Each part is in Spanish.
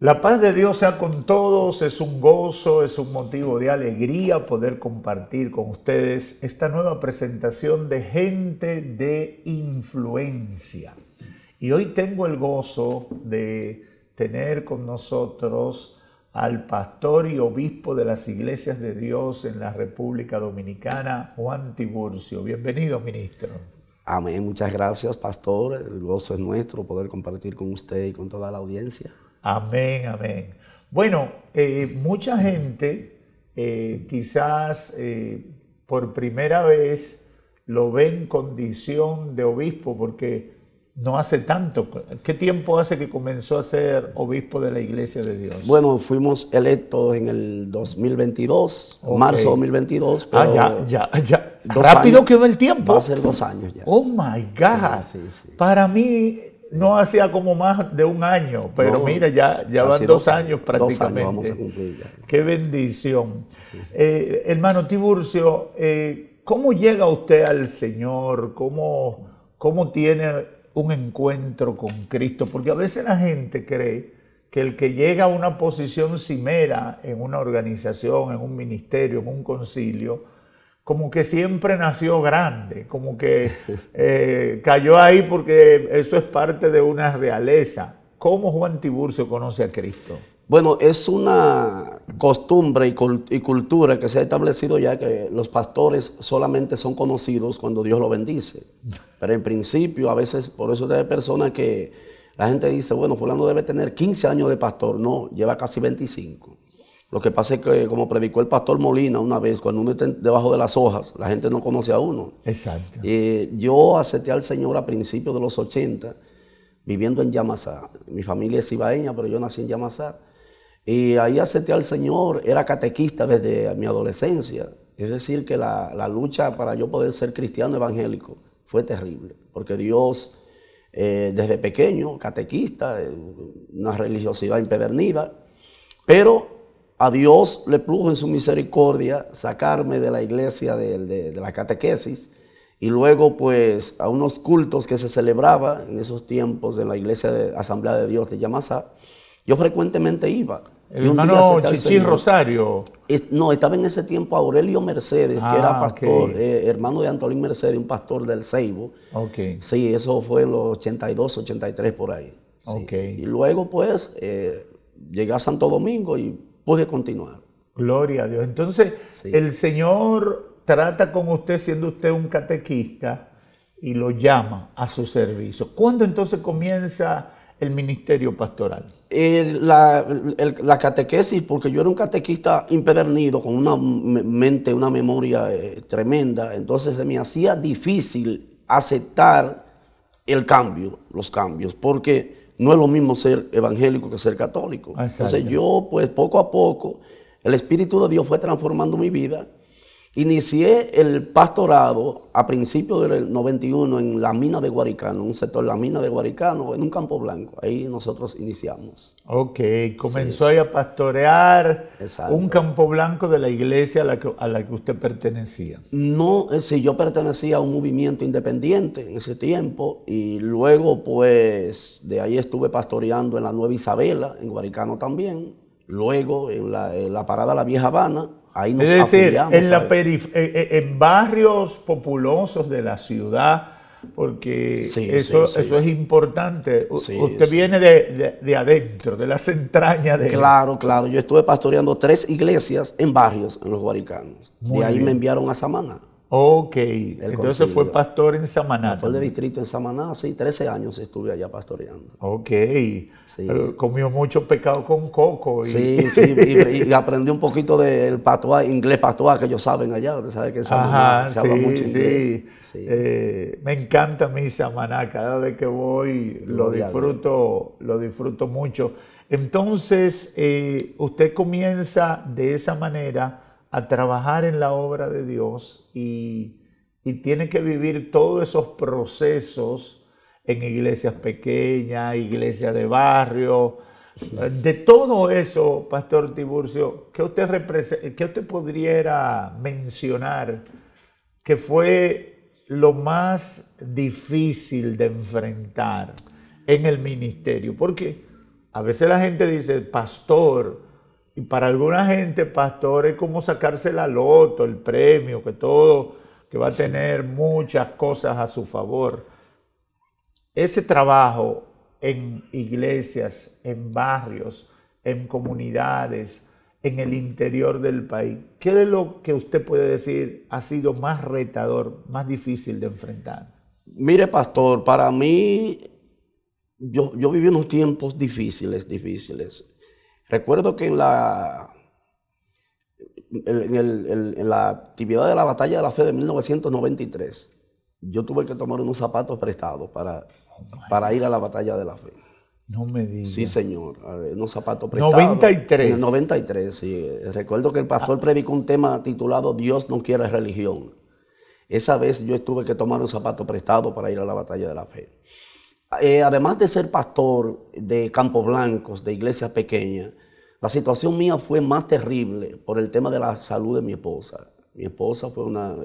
La paz de Dios sea con todos, es un gozo, es un motivo de alegría poder compartir con ustedes esta nueva presentación de Gente de Influencia. Y hoy tengo el gozo de tener con nosotros al pastor y obispo de las Iglesias de Dios en la República Dominicana, Juan Tiburcio. Bienvenido, ministro. Amén, muchas gracias, pastor. El gozo es nuestro poder compartir con usted y con toda la audiencia. Amén, amén. Bueno, mucha gente quizás por primera vez lo ve en condición de obispo porque no hace tanto. ¿Qué tiempo hace que comenzó a ser obispo de la Iglesia de Dios? Bueno, fuimos electos en el 2022, okay. Marzo 2022. Pero ya. Rápido quedó el tiempo. Va a ser 2 años ya. Oh my God. Sí. Para mí no hacía como más de un año, pero no, mira, ya van 2 años prácticamente. 2 años vamos a cumplir ya. Qué bendición. Sí. Hermano Tiburcio, ¿cómo llega usted al Señor? ¿Cómo tiene un encuentro con Cristo? Porque a veces la gente cree que el que llega a una posición cimera en una organización, en un ministerio, en un concilio, como que siempre nació grande, como que cayó ahí porque eso es parte de una realeza. ¿Cómo Juan Tiburcio conoce a Cristo? Bueno, es una costumbre y cultura que se ha establecido ya que los pastores solamente son conocidos cuando Dios los bendice. Pero en principio, a veces, por eso hay personas que la gente dice, bueno, fulano debe tener 15 años de pastor. No, lleva casi 25. Lo que pasa es que, como predicó el pastor Molina una vez, cuando uno está debajo de las hojas, la gente no conoce a uno. Exacto. Yo acepté al Señor a principios de los 80, viviendo en Yamasá. Mi familia es ibaeña, pero yo nací en Yamasá. Y ahí acepté al Señor, era catequista desde mi adolescencia. Es decir, que la lucha para yo poder ser cristiano evangélico fue terrible, porque Dios, desde pequeño, catequista, una religiosidad empedernida, pero a Dios le plugo en su misericordia sacarme de la iglesia de la catequesis y luego pues a unos cultos que se celebraba en esos tiempos en la iglesia de Asamblea de Dios de Yamasá. Yo frecuentemente iba. El hermano Chichi Rosario. No, estaba en ese tiempo Aurelio Mercedes, que era pastor, okay. Hermano de Antolín Mercedes, un pastor del Ceibo. Okay. Sí, eso fue en los 82, 83 por ahí. Sí. Okay. Y luego pues llegué a Santo Domingo y pude continuar. Gloria a Dios. Entonces, sí. El Señor trata con usted siendo usted un catequista y lo llama a su servicio. ¿Cuándo entonces comienza el ministerio pastoral? La catequesis, porque yo era un catequista impedernido, con una mente, una memoria tremenda, entonces se me hacía difícil aceptar los cambios, porque no es lo mismo ser evangélico que ser católico. Exacto. Entonces yo, pues poco a poco, el Espíritu de Dios fue transformando mi vida. Inicié el pastorado a principios del 91 en la mina de Guaricano, un sector, la mina de Guaricano, en un campo blanco. Ahí nosotros iniciamos. Ok, comenzó ahí a pastorear. Exacto. Un campo blanco de la iglesia a la que usted pertenecía. No, sí, yo pertenecía a un movimiento independiente en ese tiempo y luego pues de ahí estuve pastoreando en la Nueva Isabela, en Guaricano también. Luego en la parada La Vieja Habana. Ahí nos es decir, en barrios populosos de la ciudad, porque sí, eso es importante. Sí, usted viene de adentro, de las entrañas de... Claro. Yo estuve pastoreando 3 iglesias en barrios en los Guaricanos. De ahí me enviaron a Samaná. Ok, entonces fue pastor en Samaná. Pastor de distrito en Samaná, sí, 13 años estuve allá pastoreando. Ok, sí. Comió mucho pecado con coco. Sí, y aprendí un poquito del patuá, inglés patuá, que ellos saben allá, usted sabe que en Samaná se habla mucho inglés. Sí. Me encanta mi Samaná, cada vez que voy lo disfruto mucho. Entonces, usted comienza de esa manera a trabajar en la obra de Dios y tiene que vivir todos esos procesos en iglesias pequeñas, iglesias de barrio. De todo eso, Pastor Tiburcio, ¿qué usted podría mencionar que fue lo más difícil de enfrentar en el ministerio? Porque a veces la gente dice pastor, y para alguna gente pastor es como sacarse la loto, el premio, que todo, que va a tener muchas cosas a su favor. Ese trabajo en iglesias, en barrios, en comunidades, en el interior del país, ¿qué es lo que usted puede decir ha sido más retador, más difícil de enfrentar? Mire, pastor, para mí, yo viví unos tiempos difíciles. Recuerdo que en la actividad de la Batalla de la Fe de 1993, yo tuve que tomar unos zapatos prestados para ir a la Batalla de la Fe. No me digas. Sí, señor, unos zapatos prestados. 93. En el 93, sí. Recuerdo que el pastor predicó un tema titulado Dios no quiere religión. Esa vez yo tuve que tomar un zapato prestado para ir a la Batalla de la Fe. Además de ser pastor de Campos Blancos, de iglesias pequeñas, la situación mía fue más terrible por el tema de la salud de mi esposa. Mi esposa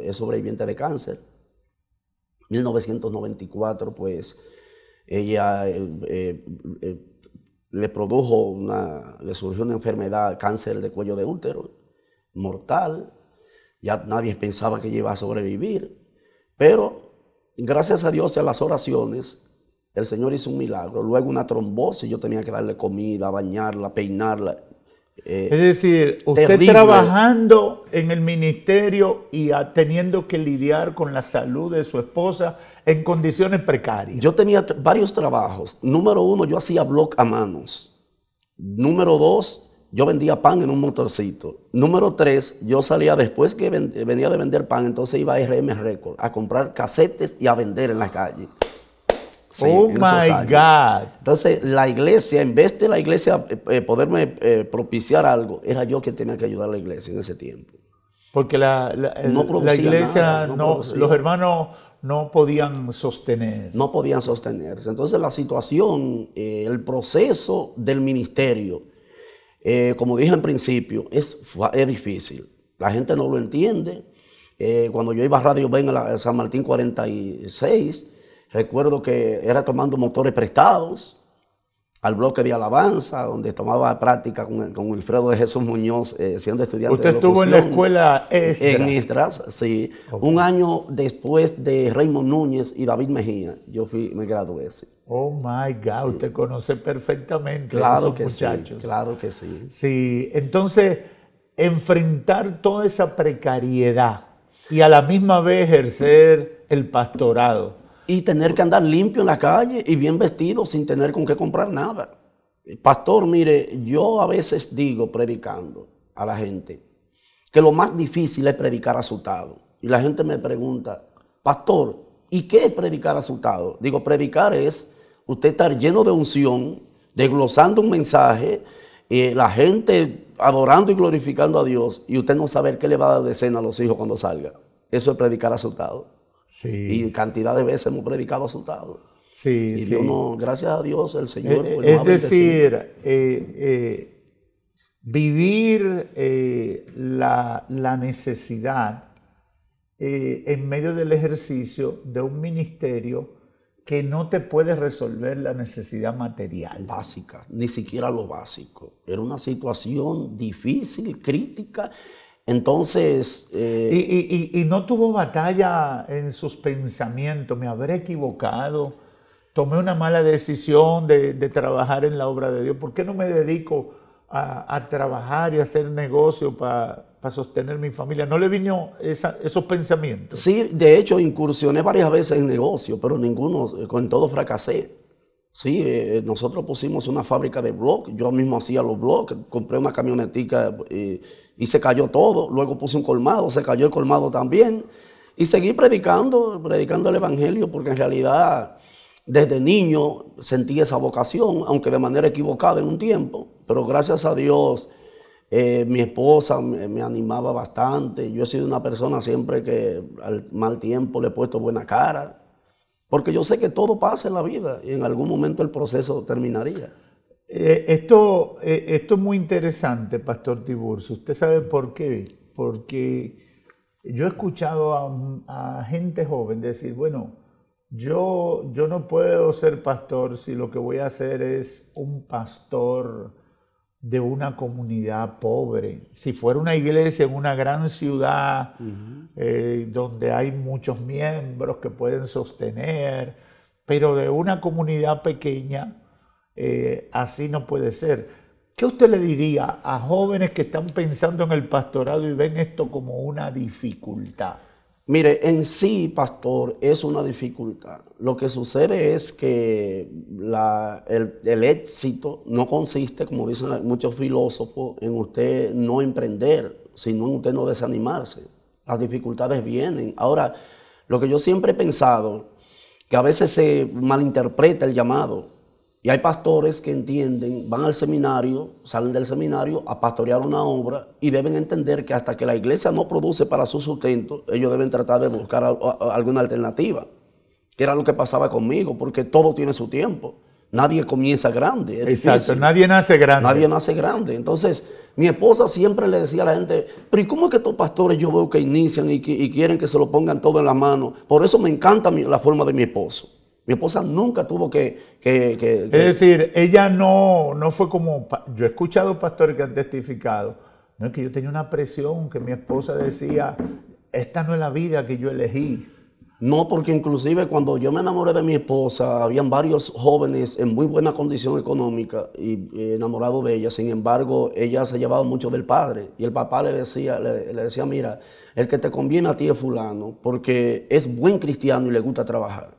es sobreviviente de cáncer. En 1994, pues, ella le surgió una enfermedad, cáncer de cuello de útero, mortal. Ya nadie pensaba que ella iba a sobrevivir. Pero, gracias a Dios y a las oraciones, el Señor hizo un milagro. Luego una trombosis, yo tenía que darle comida, bañarla, peinarla. Es decir, usted terrible. Trabajando en el ministerio y teniendo que lidiar con la salud de su esposa en condiciones precarias. Yo tenía varios trabajos. Número 1, yo hacía blog a manos. Número 2, yo vendía pan en un motorcito. Número 3, yo salía después que venía de vender pan, entonces iba a RM Record a comprar casetes y a vender en la calle. Sí, oh my God. Entonces la iglesia, en vez de la iglesia poderme propiciar algo, era yo que tenía que ayudar a la iglesia en ese tiempo. Porque la iglesia, nada, los hermanos no podían sostener. No podían sostenerse. Entonces la situación, el proceso del ministerio, como dije en principio, es difícil. La gente no lo entiende. Cuando yo iba a Radio Ben a San Martín 46, recuerdo que era tomando motores prestados al bloque de alabanza, donde tomaba práctica con Wilfredo de Jesús Muñoz, siendo estudiante. ¿Usted de estuvo en la escuela Esdras? En Esdras, sí. Okay. Un año después de Raymond Núñez y David Mejía, me gradué. Sí. Oh my God, sí. Usted conoce perfectamente claro a esos que muchachos. Sí, claro que sí. Sí, entonces, enfrentar toda esa precariedad y a la misma vez ejercer el pastorado. Y tener que andar limpio en la calle y bien vestido sin tener con qué comprar nada. Pastor, mire, yo a veces digo, predicando a la gente, que lo más difícil es predicar asustado. Y la gente me pregunta, pastor, ¿y qué es predicar asustado? Digo, predicar es usted estar lleno de unción, desglosando un mensaje, la gente adorando y glorificando a Dios, y usted no saber qué le va a dar de cena a los hijos cuando salga. Eso es predicar asustado. Sí. Y cantidad de veces hemos predicado asustados. Sí, y sí. Dios no, gracias a Dios, el Señor. Pues, es decir, vivir la necesidad en medio del ejercicio de un ministerio que no te puede resolver la necesidad material. Básica, ni siquiera lo básico. Era una situación difícil, crítica. Entonces... Y no tuvo batalla en sus pensamientos, me habré equivocado, tomé una mala decisión de trabajar en la obra de Dios, ¿por qué no me dedico a trabajar y a hacer negocio para sostener mi familia? ¿No le vino esos pensamientos? Sí, de hecho incursioné varias veces en negocio, pero con todo fracasé. Sí, nosotros pusimos una fábrica de blogs, yo mismo hacía los blogs, compré una camionetica y se cayó todo. Luego puse un colmado, se cayó el colmado también. Y seguí predicando el evangelio, porque en realidad desde niño sentí esa vocación, aunque de manera equivocada en un tiempo. Pero gracias a Dios, mi esposa me animaba bastante. Yo he sido una persona siempre que al mal tiempo le he puesto buena cara. Porque yo sé que todo pasa en la vida y en algún momento el proceso terminaría. Esto es muy interesante, Pastor Tiburcio. ¿Usted sabe por qué? Porque yo he escuchado a gente joven decir, bueno, yo no puedo ser pastor si lo que voy a hacer es un pastor de una comunidad pobre. Si fuera una iglesia en una gran ciudad donde hay muchos miembros que pueden sostener, pero de una comunidad pequeña, así no puede ser. ¿Qué usted le diría a jóvenes que están pensando en el pastorado y ven esto como una dificultad? Mire, en sí, pastor, es una dificultad. Lo que sucede es que el éxito no consiste, como dicen muchos filósofos, en usted no emprender, sino en usted no desanimarse. Las dificultades vienen. Ahora, lo que yo siempre he pensado, que a veces se malinterpreta el llamado. Y hay pastores que entienden, van al seminario, salen del seminario a pastorear una obra y deben entender que hasta que la iglesia no produce para su sustento, ellos deben tratar de buscar alguna alternativa. Que era lo que pasaba conmigo, porque todo tiene su tiempo. Nadie comienza grande. Exacto, nadie nace grande. Nadie nace grande. Entonces, mi esposa siempre le decía a la gente, pero ¿y cómo es que estos pastores yo veo que inician y quieren que se lo pongan todo en la mano? Por eso me encanta la forma de mi esposo. Mi esposa nunca tuvo que... Es decir, ella no fue como... Yo he escuchado pastores que han testificado, no es que yo tenía una presión, que mi esposa decía, esta no es la vida que yo elegí. No, porque inclusive cuando yo me enamoré de mi esposa, habían varios jóvenes en muy buena condición económica y enamorados de ella. Sin embargo, ella se llevaba mucho del padre y el papá le decía, mira, el que te conviene a ti es fulano porque es buen cristiano y le gusta trabajar.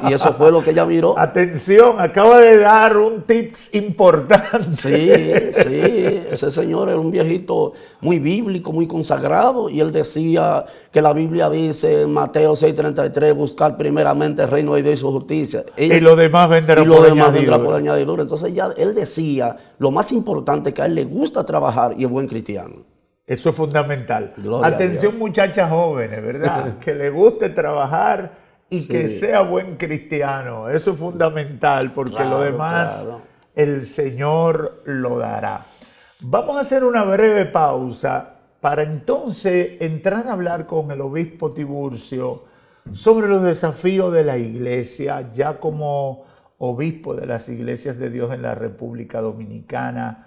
Y eso fue lo que ella miró. Atención, acaba de dar un tips importante. Sí, ese señor era un viejito muy bíblico, muy consagrado, y él decía que la Biblia dice en Mateo 6:33, buscar primeramente el reino de Dios y su justicia. Y lo demás vendrá por añadidura. Entonces él decía, lo más importante es que a él le gusta trabajar y es buen cristiano. Eso es fundamental. Atención, muchachas jóvenes, ¿verdad? Que le guste trabajar y que sea buen cristiano. Eso es fundamental, porque lo demás el Señor lo dará. Vamos a hacer una breve pausa para entonces entrar a hablar con el obispo Tiburcio sobre los desafíos de la iglesia, ya como obispo de las iglesias de Dios en la República Dominicana,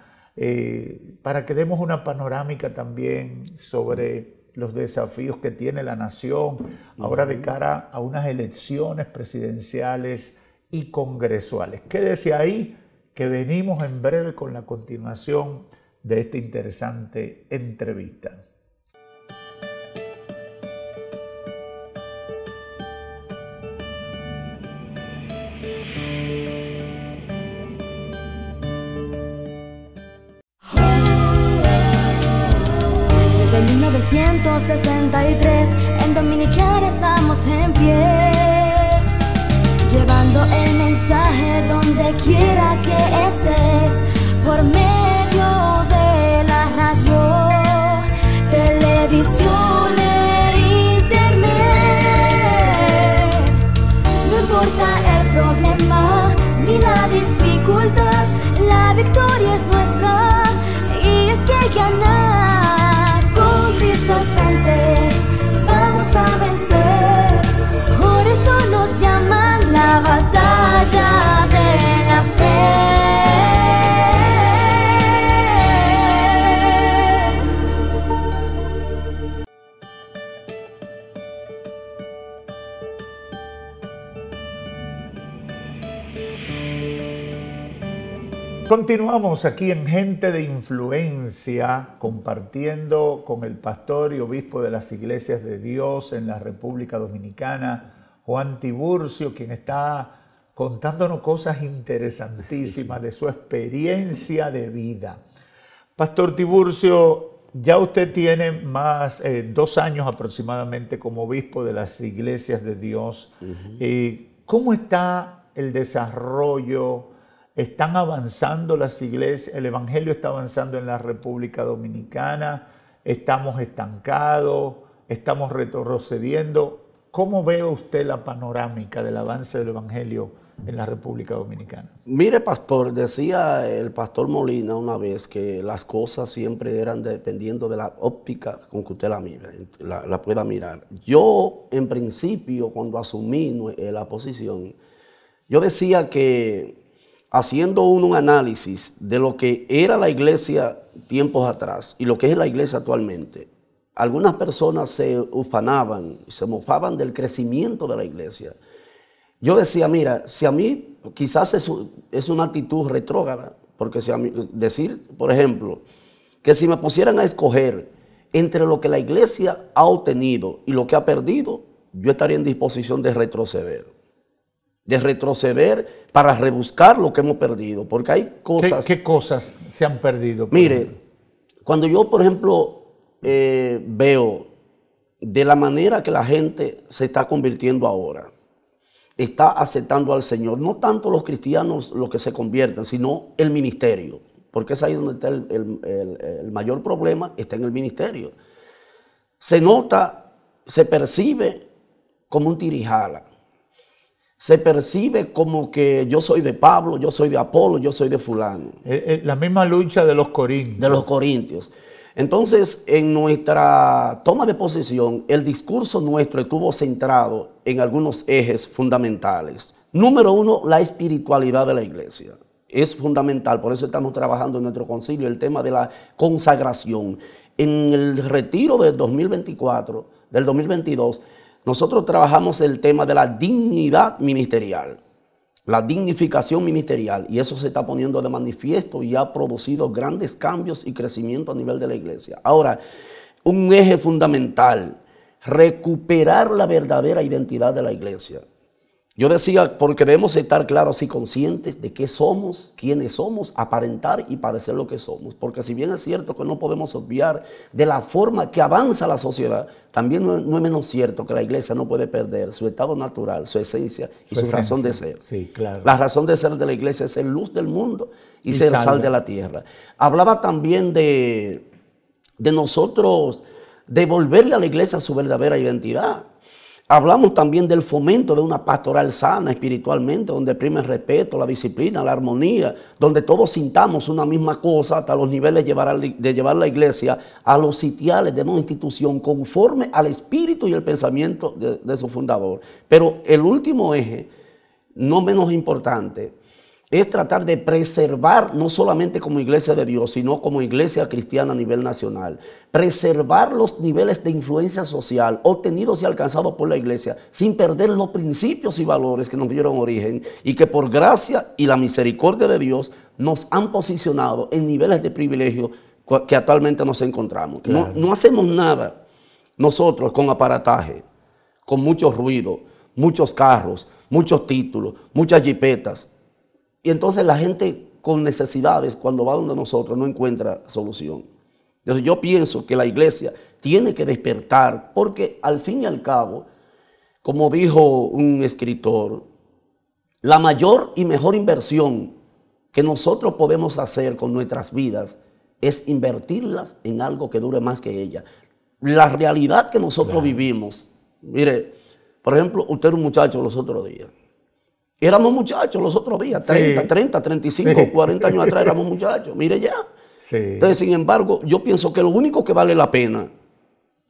para que demos una panorámica también sobre los desafíos que tiene la nación ahora de cara a unas elecciones presidenciales y congresuales. Quédese ahí, que venimos en breve con la continuación de esta interesante entrevista. Desde 1963 en Dominicana estamos en pie, llevando el mensaje donde quiera que estés, por medio de la radio, televisión e internet. No importa el problema ni la dificultad, la victoria es nuestra y es que ganar con Cristo al frente vamos a vencer. Por eso nos llaman la batalla de la fe. Continuamos aquí en Gente de Influencia, compartiendo con el pastor y obispo de las iglesias de Dios en la República Dominicana, Juan Tiburcio, quien está contándonos cosas interesantísimas de su experiencia de vida. Pastor Tiburcio, ya usted tiene más 2 años aproximadamente como obispo de las iglesias de Dios. ¿Cómo está el desarrollo? ¿Están avanzando las iglesias? ¿El evangelio está avanzando en la República Dominicana? ¿Estamos estancados? ¿Estamos retrocediendo? ¿Cómo ve usted la panorámica del avance del evangelio en la República Dominicana? Mire, pastor, decía el pastor Molina una vez que las cosas siempre eran dependiendo de la óptica con que usted la mire, la pueda mirar. Yo, en principio, cuando asumí la posición, yo decía que haciendo un análisis de lo que era la iglesia tiempos atrás y lo que es la iglesia actualmente, algunas personas se ufanaban, se mofaban del crecimiento de la iglesia. Yo decía, mira, si a mí quizás es una actitud retrógrada, porque si a mí, decir, por ejemplo, que si me pusieran a escoger entre lo que la iglesia ha obtenido y lo que ha perdido, yo estaría en disposición de retroceder. De retroceder para rebuscar lo que hemos perdido, porque hay cosas... ¿Qué cosas se han perdido? Mire, cuando yo, por ejemplo, veo de la manera que la gente se está convirtiendo ahora, está aceptando al Señor, no tanto los cristianos los que se convierten, sino el ministerio, porque es ahí donde está el mayor problema, está en el ministerio. Se nota, se percibe como un tirijala, se percibe como que yo soy de Pablo, yo soy de Apolo, yo soy de fulano. La misma lucha de los corintios. De los corintios. Entonces, en nuestra toma de posesión, el discurso nuestro estuvo centrado en algunos ejes fundamentales. Número uno, la espiritualidad de la iglesia. Es fundamental, por eso estamos trabajando en nuestro concilio el tema de la consagración. En el retiro del 2024, del 2022, nosotros trabajamos el tema de la dignidad ministerial. La dignificación ministerial, y eso se está poniendo de manifiesto y ha producido grandes cambios y crecimiento a nivel de la iglesia. Ahora, un eje fundamental, recuperar la verdadera identidad de la iglesia. Yo decía, porque debemos estar claros y conscientes de qué somos, quiénes somos, aparentar y parecer lo que somos. Porque si bien es cierto que no podemos obviar de la forma que avanza la sociedad, también no es menos cierto que la iglesia no puede perder su estado natural, su esencia y su razón de ser. Sí, claro. La razón de ser de la iglesia es ser luz del mundo y ser sal de la tierra. Hablaba también de nosotros devolverle a la iglesia su verdadera identidad. Hablamos también del fomento de una pastoral sana espiritualmente, donde prime el respeto, la disciplina, la armonía, donde todos sintamos una misma cosa hasta los niveles de llevar la iglesia a los sitiales de una institución conforme al espíritu y el pensamiento de su fundador. Pero el último eje, no menos importante, es tratar de preservar, no solamente como iglesia de Dios, sino como iglesia cristiana a nivel nacional, preservar los niveles de influencia social obtenidos y alcanzados por la iglesia sin perder los principios y valores que nos dieron origen y que por gracia y la misericordia de Dios nos han posicionado en niveles de privilegio que actualmente nos encontramos. Claro. No hacemos nada nosotros con aparataje, con mucho ruido, muchos carros, muchos títulos, muchas jipetas. Y entonces la gente con necesidades, cuando va donde nosotros, no encuentra solución. Entonces yo pienso que la iglesia tiene que despertar, porque al fin y al cabo, como dijo un escritor, la mayor y mejor inversión que nosotros podemos hacer con nuestras vidas es invertirlas en algo que dure más que ella. La realidad que nosotros vivimos, mire, por ejemplo, usted era un muchacho los otros días. Éramos muchachos los otros días, 30, 35, 40 años atrás éramos muchachos, mire ya. Sí. Entonces, sin embargo, yo pienso que lo único que vale la pena,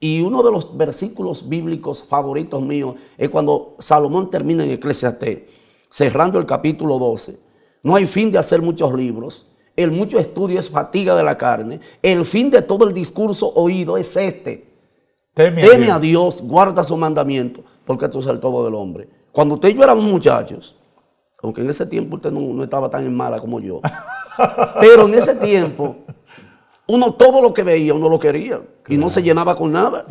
y uno de los versículos bíblicos favoritos míos, es cuando Salomón termina en Eclesiastés, cerrando el capítulo 12. No hay fin de hacer muchos libros, el mucho estudio es fatiga de la carne, el fin de todo el discurso oído es este. Teme a Dios, guarda su mandamiento, porque esto es el todo del hombre. Cuando usted y yo éramos muchachos, aunque en ese tiempo usted no estaba tan en mala como yo, pero en ese tiempo, uno todo lo que veía, uno lo quería, y no se llenaba con nada,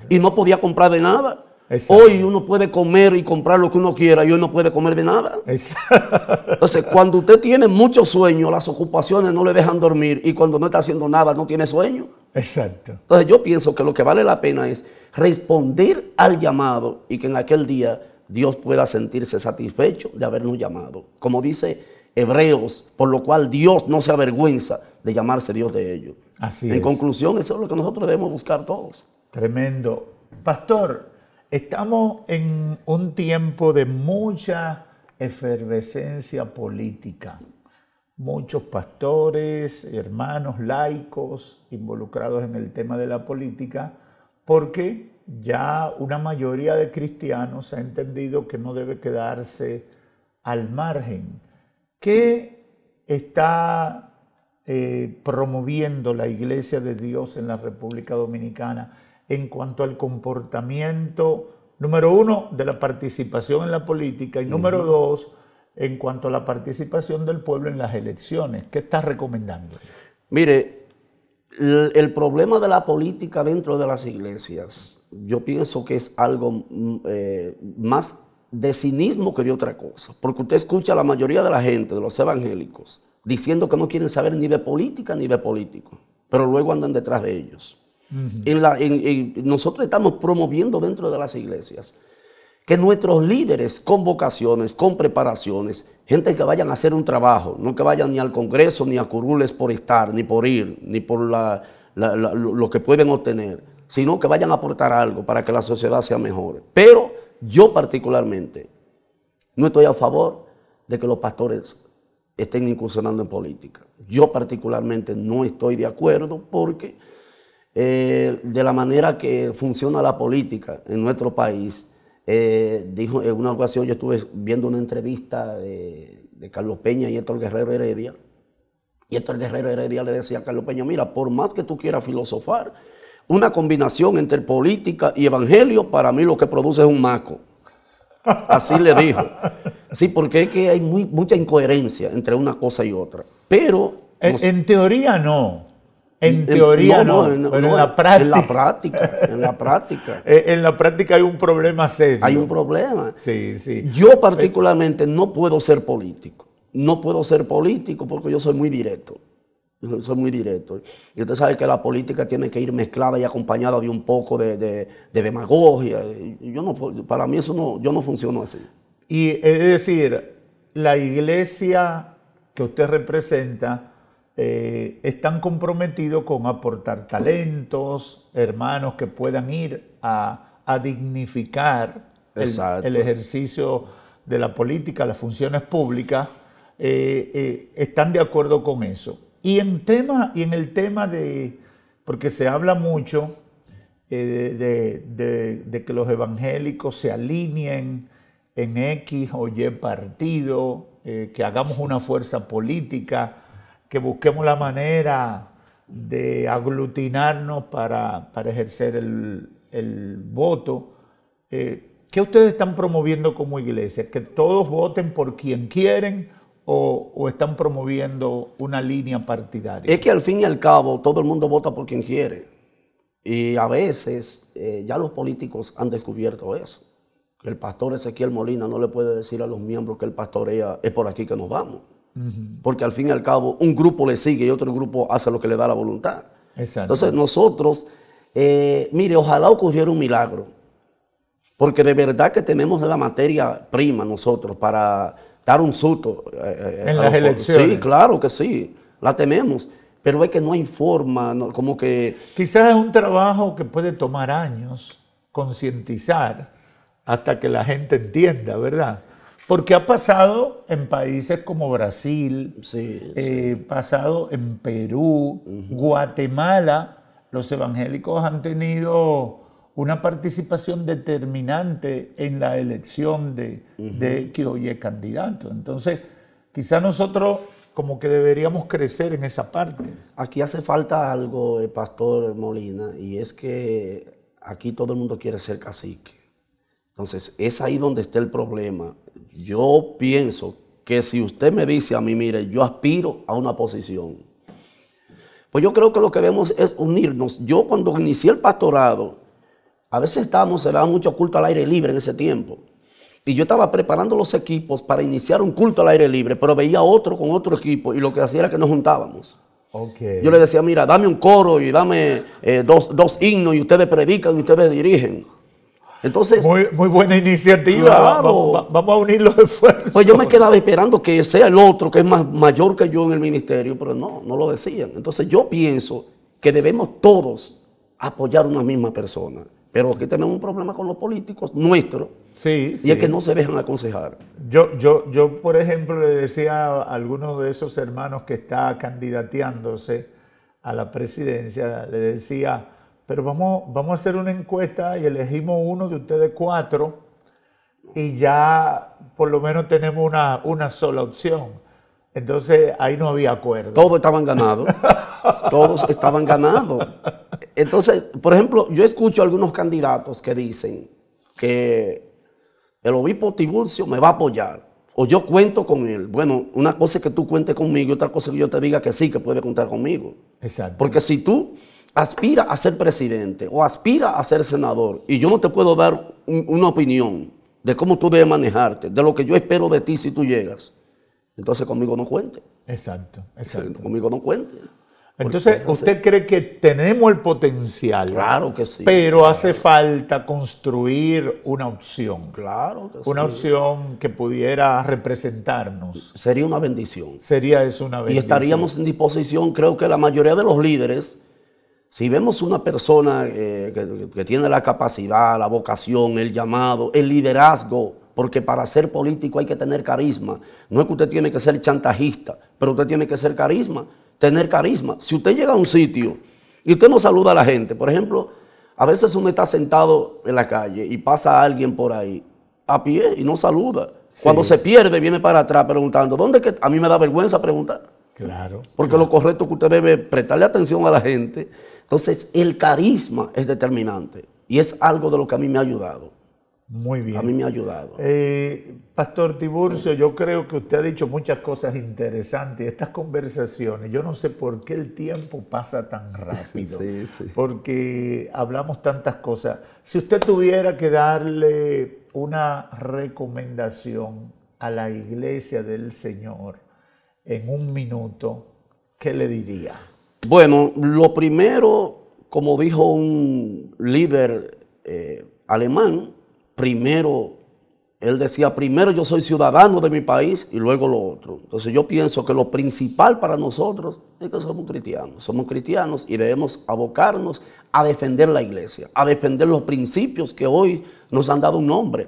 y no podía comprar de nada. Hoy uno puede comer y comprar lo que uno quiera, y hoy no puede comer de nada. Entonces, cuando usted tiene mucho sueño, las ocupaciones no le dejan dormir, y cuando no está haciendo nada, no tiene sueño. Exacto. Entonces, yo pienso que lo que vale la pena es responder al llamado, y que en aquel día Dios pueda sentirse satisfecho de habernos llamado. Como dice Hebreos, por lo cual Dios no se avergüenza de llamarse Dios de ellos. Así es. En conclusión, eso es lo que nosotros debemos buscar todos. Tremendo. Pastor, estamos en un tiempo de mucha efervescencia política. Muchos pastores, hermanos, laicos involucrados en el tema de la política, porque ya una mayoría de cristianos ha entendido que no debe quedarse al margen. ¿Qué está promoviendo la Iglesia de Dios en la República Dominicana en cuanto al comportamiento, número uno, de la participación en la política y número dos, en cuanto a la participación del pueblo en las elecciones? ¿Qué está recomendando? Mire, el problema de la política dentro de las iglesias, yo pienso que es algo más de cinismo que de otra cosa, porque usted escucha a la mayoría de la gente, de los evangélicos, diciendo que no quieren saber ni de política ni de políticos, pero luego andan detrás de ellos. Nosotros estamos promoviendo dentro de las iglesias que nuestros líderes con vocaciones, con preparaciones, gente que vayan a hacer un trabajo, no que vayan ni al Congreso ni a curules por estar, ni por ir, ni por lo que pueden obtener, sino que vayan a aportar algo para que la sociedad sea mejor. Pero yo particularmente no estoy a favor de que los pastores estén incursionando en política. Yo particularmente no estoy de acuerdo porque de la manera que funciona la política en nuestro país, dijo en una ocasión, yo estuve viendo una entrevista de Carlos Peña y Héctor Guerrero Heredia, y Héctor Guerrero Heredia le decía a Carlos Peña, mira, por más que tú quieras filosofar, una combinación entre política y evangelio, para mí lo que produce es un maco. Así le dijo. Sí, porque es que hay mucha incoherencia entre una cosa y otra. Pero en teoría no. En teoría no, pero en la práctica. En la práctica. En la práctica hay un problema serio. Hay un problema. Sí, sí. Yo particularmente no puedo ser político. No puedo ser político porque yo soy muy directo. Yo soy muy directo. Y usted sabe que la política tiene que ir mezclada y acompañada de un poco de demagogia. Yo no, para mí eso no, yo no funciono así. Y es decir, la iglesia que usted representa están comprometidos con aportar talentos, hermanos que puedan ir a dignificar el ejercicio de la política, las funciones públicas, están de acuerdo con eso. Y en el tema de, porque se habla mucho de que los evangélicos se alineen en X o Y partido, que hagamos una fuerza política, que busquemos la manera de aglutinarnos para ejercer el voto. ¿Qué ustedes están promoviendo como iglesia? ¿Que todos voten por quien quieren o están promoviendo una línea partidaria? Es que al fin y al cabo todo el mundo vota por quien quiere. Y a veces ya los políticos han descubierto eso. El pastor Ezequiel Molina no le puede decir a los miembros que el pastorea es por aquí que nos vamos. Porque al fin y al cabo un grupo le sigue y otro grupo hace lo que le da la voluntad. Exacto. Entonces nosotros, mire, ojalá ocurriera un milagro, porque de verdad que tenemos la materia prima nosotros para dar un susto. En las elecciones. Sí, claro que sí, la tenemos, pero es que no hay forma, ¿no? Como que... Quizás es un trabajo que puede tomar años, concientizar, hasta que la gente entienda, ¿verdad? Porque ha pasado en países como Brasil, pasado en Perú, Guatemala. Los evangélicos han tenido una participación determinante en la elección de X o Y candidato. Entonces, quizá nosotros como que deberíamos crecer en esa parte. Aquí hace falta algo, Pastor Molina, y es que aquí todo el mundo quiere ser cacique. Entonces, es ahí donde está el problema. Yo pienso que si usted me dice a mí, mire, yo aspiro a una posición, pues yo creo que lo que debemos es unirnos. Yo cuando inicié el pastorado, a veces se daba mucho culto al aire libre en ese tiempo. Y yo estaba preparando los equipos para iniciar un culto al aire libre, pero veía otro con otro equipo y lo que hacía era que nos juntábamos. Okay. Yo le decía, mira, dame un coro y dame dos himnos y ustedes predican y ustedes dirigen. Entonces, muy buena iniciativa. Claro. Vamos a unir los esfuerzos. Pues yo me quedaba esperando que sea el otro que es mayor que yo en el ministerio, pero no lo decían. Entonces yo pienso que debemos todos apoyar a una misma persona. Pero aquí tenemos un problema con los políticos nuestros, Sí, y es que no se dejan aconsejar. Yo, por ejemplo, le decía a algunos de esos hermanos que está candidateándose a la presidencia, le decía, pero vamos a hacer una encuesta y elegimos uno de ustedes 4 y ya por lo menos tenemos una sola opción. Entonces ahí no había acuerdo. Todos estaban ganados. Todos estaban ganados. Entonces, por ejemplo, yo escucho a algunos candidatos que dicen que el obispo Tiburcio me va a apoyar o yo cuento con él. Bueno, una cosa es que tú cuentes conmigo y otra cosa es que yo te diga que sí, que puede contar conmigo. Exacto. Porque si tú aspiras a ser presidente o aspiras a ser senador y yo no te puedo dar una opinión de cómo tú debes manejarte, de lo que yo espero de ti si tú llegas, entonces conmigo no cuente. Exacto. Conmigo no cuente. Entonces, ¿usted cree que tenemos el potencial? Claro que sí. Pero claro. hace falta construir una opción. Claro que una sí. opción que pudiera representarnos. Sería una bendición. Sería eso una bendición. Y estaríamos en disposición, creo que la mayoría de los líderes, si vemos una persona que tiene la capacidad, la vocación, el llamado, el liderazgo, porque para ser político hay que tener carisma. No es que usted tiene que ser chantajista, pero usted tiene que ser tener carisma. Si usted llega a un sitio y usted no saluda a la gente, por ejemplo, a veces uno está sentado en la calle y pasa a alguien por ahí a pie y no saluda. Sí. Cuando se pierde viene para atrás preguntando, ¿dónde es que? A mí me da vergüenza preguntar. Claro. Porque lo correcto es que usted debe prestarle atención a la gente. Entonces, el carisma es determinante y es algo de lo que a mí me ha ayudado. Muy bien. A mí me ha ayudado. Pastor Tiburcio, yo creo que usted ha dicho muchas cosas interesantes. Estas conversaciones, yo no sé por qué el tiempo pasa tan rápido. Sí. Porque hablamos tantas cosas. Si usted tuviera que darle una recomendación a la iglesia del Señor en 1 minuto, ¿qué le diría? Bueno, lo primero, como dijo un líder alemán, él decía, primero yo soy ciudadano de mi país y luego lo otro. Entonces yo pienso que lo principal para nosotros es que somos cristianos y debemos abocarnos a defender la iglesia, a defender los principios que hoy nos han dado un nombre.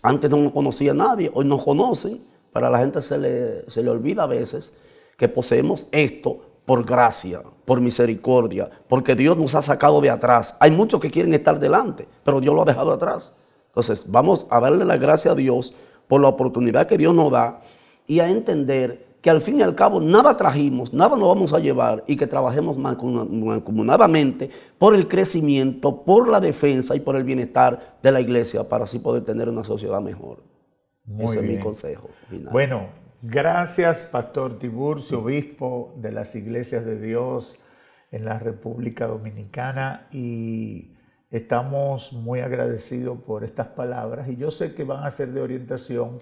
Antes no nos conocía nadie, hoy nos conocen, pero a la gente se le olvida a veces que poseemos esto por gracia, por misericordia, porque Dios nos ha sacado de atrás. Hay muchos que quieren estar delante, pero Dios lo ha dejado atrás. Entonces vamos a darle la gracia a Dios por la oportunidad que Dios nos da y a entender que al fin y al cabo nada trajimos, nada nos vamos a llevar y que trabajemos mancomunadamente por el crecimiento, por la defensa y por el bienestar de la iglesia para así poder tener una sociedad mejor. Ese es mi consejo final. Bueno, gracias Pastor Tiburcio, obispo de las Iglesias de Dios en la República Dominicana, y estamos muy agradecidos por estas palabras y yo sé que van a ser de orientación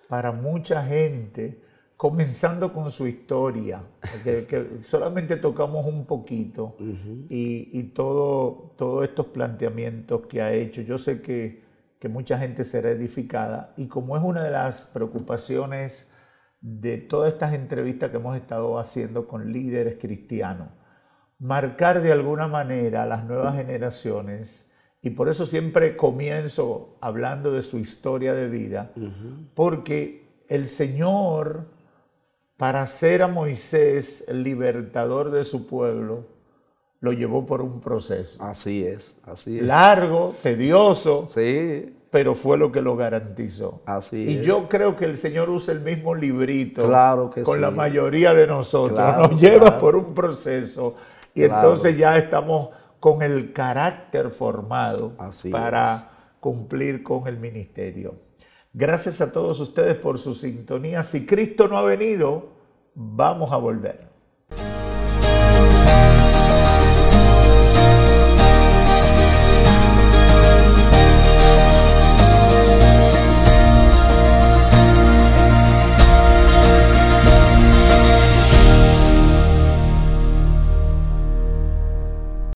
para mucha gente, comenzando con su historia, que solamente tocamos un poquito y todos estos planteamientos que ha hecho. Yo sé que mucha gente será edificada, y como es una de las preocupaciones de todas estas entrevistas que hemos estado haciendo con líderes cristianos, marcar de alguna manera a las nuevas generaciones, y por eso siempre comienzo hablando de su historia de vida, porque el Señor, para hacer a Moisés el libertador de su pueblo, lo llevó por un proceso. Así es. Largo, tedioso, sí, pero fue lo que lo garantizó. Así y es. Yo creo que el Señor usa el mismo librito claro que con sí. la mayoría de nosotros. Claro, nos lleva claro. por un proceso y Claro. entonces ya estamos con el carácter formado Así para es. cumplir con el ministerio. Gracias a todos ustedes por su sintonía. Si Cristo no ha venido, vamos a volver.